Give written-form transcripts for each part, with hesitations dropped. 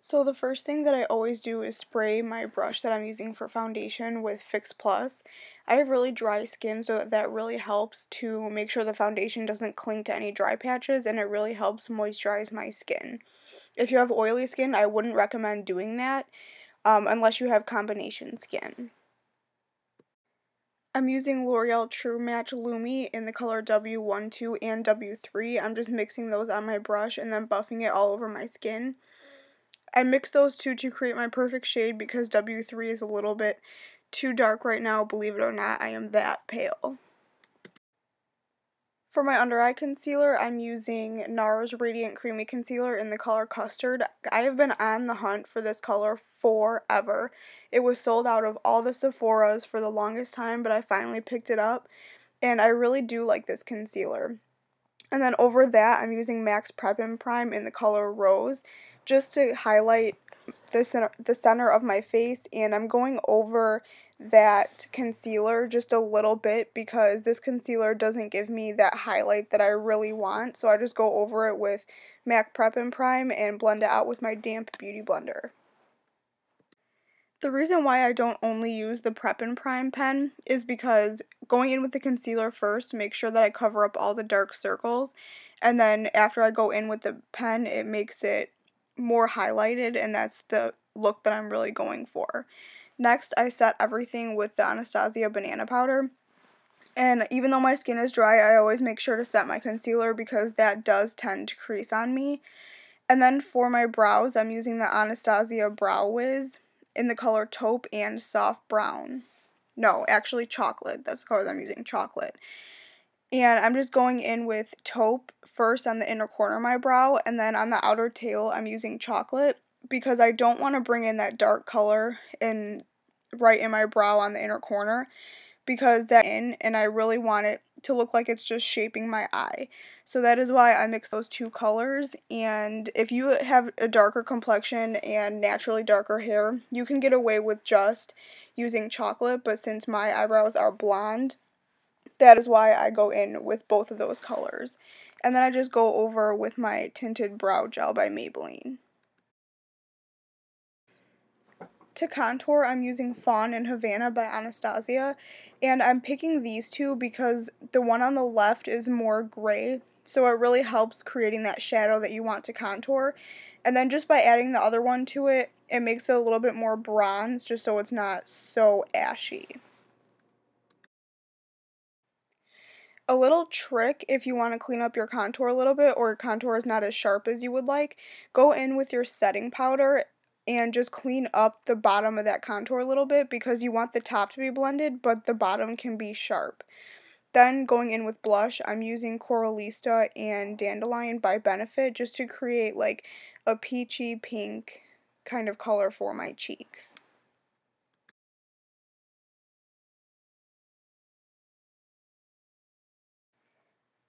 So the first thing that I always do is spray my brush that I'm using for foundation with Fix Plus. I have really dry skin, so that really helps to make sure the foundation doesn't cling to any dry patches, and it really helps moisturize my skin. If you have oily skin, I wouldn't recommend doing that unless you have combination skin. I'm using L'Oreal True Match Lumi in the color W12 and W3. I'm just mixing those on my brush and then buffing it all over my skin. I mixed those two to create my perfect shade because W3 is a little bit too dark right now. Believe it or not, I am that pale. For my under eye concealer, I'm using NARS Radiant Creamy Concealer in the color Custard. I have been on the hunt for this color forever. It was sold out of all the Sephoras for the longest time, but I finally picked it up, and I really do like this concealer. And then over that, I'm using MAC Prep and Prime in the color Rose, just to highlight the center of my face, and I'm going over that concealer just a little bit because this concealer doesn't give me that highlight that I really want, so I just go over it with MAC Prep and Prime and blend it out with my damp beauty blender. The reason why I don't only use the Prep and Prime pen is because going in with the concealer first, make sure that I cover up all the dark circles, and then after I go in with the pen, it makes it more highlighted, and that's the look that I'm really going for. Next, I set everything with the Anastasia banana powder, and even though my skin is dry, I always make sure to set my concealer because that does tend to crease on me. And then for my brows, I'm using the Anastasia Brow Wiz in the color Taupe and Soft Brown. No, actually chocolate. That's the color that I'm using, chocolate. And I'm just going in with Taupe first on the inner corner of my brow, and then on the outer tail I'm using chocolate because I don't want to bring in that dark color right in my brow on the inner corner because and I really want it to look like it's just shaping my eye. So that is why I mix those two colors, and if you have a darker complexion and naturally darker hair, you can get away with just using chocolate, but since my eyebrows are blonde, that is why I go in with both of those colors. And then I just go over with my Tinted Brow Gel by Maybelline. To contour, I'm using Fawn and Havana by Anastasia, and I'm picking these two because the one on the left is more gray, so it really helps creating that shadow that you want to contour. And then just by adding the other one to it, it makes it a little bit more bronze, just so it's not so ashy. A little trick if you want to clean up your contour a little bit or your contour is not as sharp as you would like, go in with your setting powder and just clean up the bottom of that contour a little bit because you want the top to be blended, but the bottom can be sharp. Then going in with blush, I'm using Coralista and Dandelion by Benefit just to create like a peachy pink kind of color for my cheeks.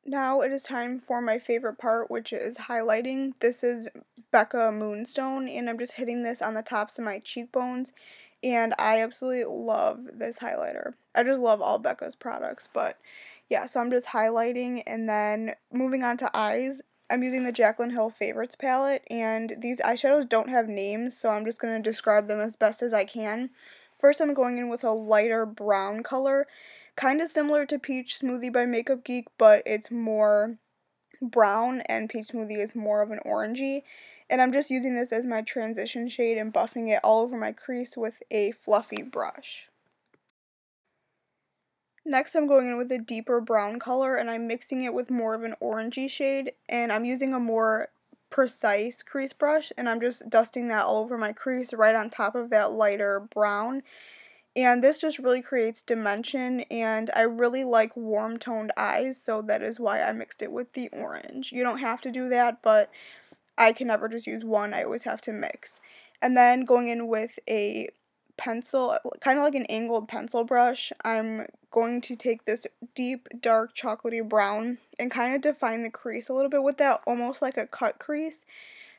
Now it is time for my favorite part, which is highlighting. This is Becca Moonstone, and I'm just hitting this on the tops of my cheekbones, and I absolutely love this highlighter. I just love all Becca's products, but yeah, so I'm just highlighting, and then moving on to eyes. I'm using the Jaclyn Hill Favorites palette, and these eyeshadows don't have names, so I'm just going to describe them as best as I can. First, I'm going in with a lighter brown color, kind of similar to Peach Smoothie by Makeup Geek, but it's more brown, and Peach Smoothie is more of an orangey. And I'm just using this as my transition shade and buffing it all over my crease with a fluffy brush. Next, I'm going in with a deeper brown color, and I'm mixing it with more of an orangey shade, and I'm using a more precise crease brush, and I'm just dusting that all over my crease right on top of that lighter brown. And this just really creates dimension, and I really like warm toned eyes, so that is why I mixed it with the orange. You don't have to do that, but I can never just use one, I always have to mix. And then going in with a pencil, kind of like an angled pencil brush, I'm going to take this deep, dark, chocolatey brown and kind of define the crease a little bit with that, almost like a cut crease.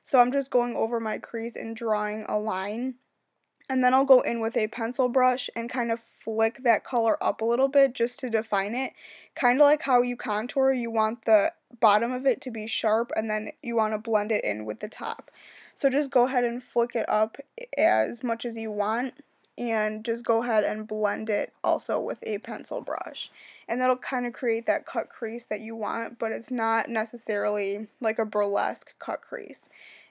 So I'm just going over my crease and drawing a line. And then I'll go in with a pencil brush and kind of flick that color up a little bit just to define it. Kind of like how you contour, you want the bottom of it to be sharp and then you want to blend it in with the top. So just go ahead and flick it up as much as you want and just go ahead and blend it also with a pencil brush. And that'll kind of create that cut crease that you want, but it's not necessarily like a burlesque cut crease.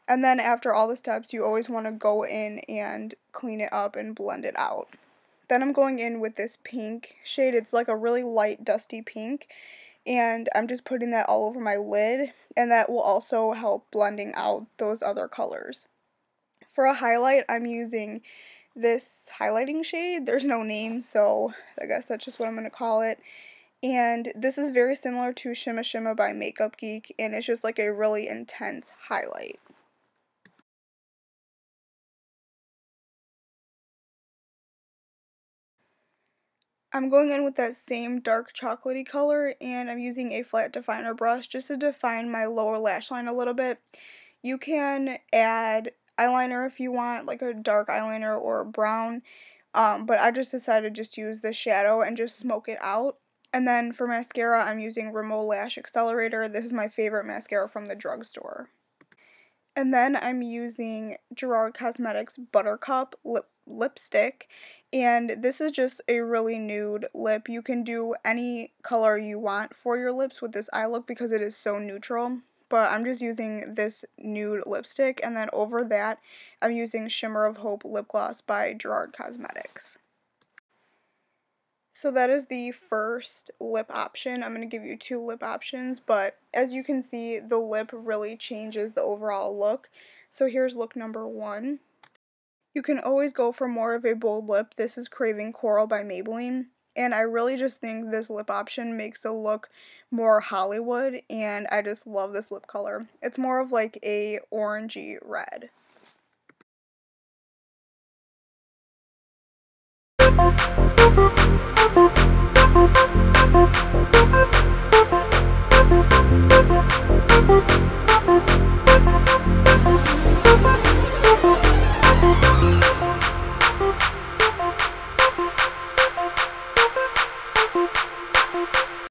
And then after all the steps, you always want to go in and clean it up and blend it out. Then I'm going in with this pink shade. It's like a really light, dusty pink. And I'm just putting that all over my lid. And that will also help blending out those other colors. For a highlight, I'm using this highlighting shade. There's no name, so I guess that's just what I'm going to call it. And this is very similar to Shimma Shimma by Makeup Geek. And it's just like a really intense highlight. I'm going in with that same dark chocolatey color, and I'm using a flat definer brush just to define my lower lash line a little bit. You can add eyeliner if you want, like a dark eyeliner or brown, but I just decided just to use the shadow and just smoke it out. And then for mascara, I'm using Rimmel Lash Accelerator. This is my favorite mascara from the drugstore. And then I'm using Gerard Cosmetics Buttercup lipstick, and this is just a really nude lip. You can do any color you want for your lips with this eye look because it is so neutral, but I'm just using this nude lipstick, and then over that I'm using Shimmer of Hope lip gloss by Gerard Cosmetics. So that is the first lip option. I'm going to give you two lip options, but as you can see, the lip really changes the overall look. So here's look number one. You can always go for more of a bold lip. This is Craving Coral by Maybelline, and I really just think this lip option makes it look more Hollywood, and I just love this lip color. It's more of like a orangey red.